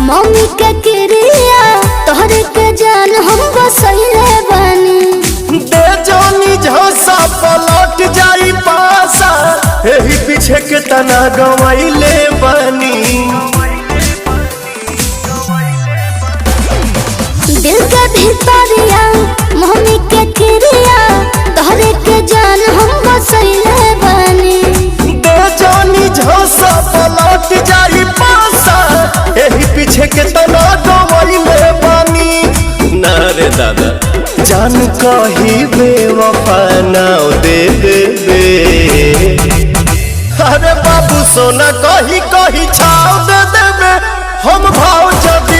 Mummy के क्रिया तोहरे के जान हम बसैले बानी। दे जानी झोसा पलट जाई पासा, एही पीछे के तना गवाइले बानी। दिल के भीतरिया मम्मी के क्रिया तोहरे के जान हम बसैले बानी। दे जानी झोसा पलट जाई पासा, एही पीछे के तना गवाइले बानी। ना रे दादा जान कही बेवफा नाव दे देबे। अरे बाबू सोना कही कही छाव दे देबे, हम भाव जब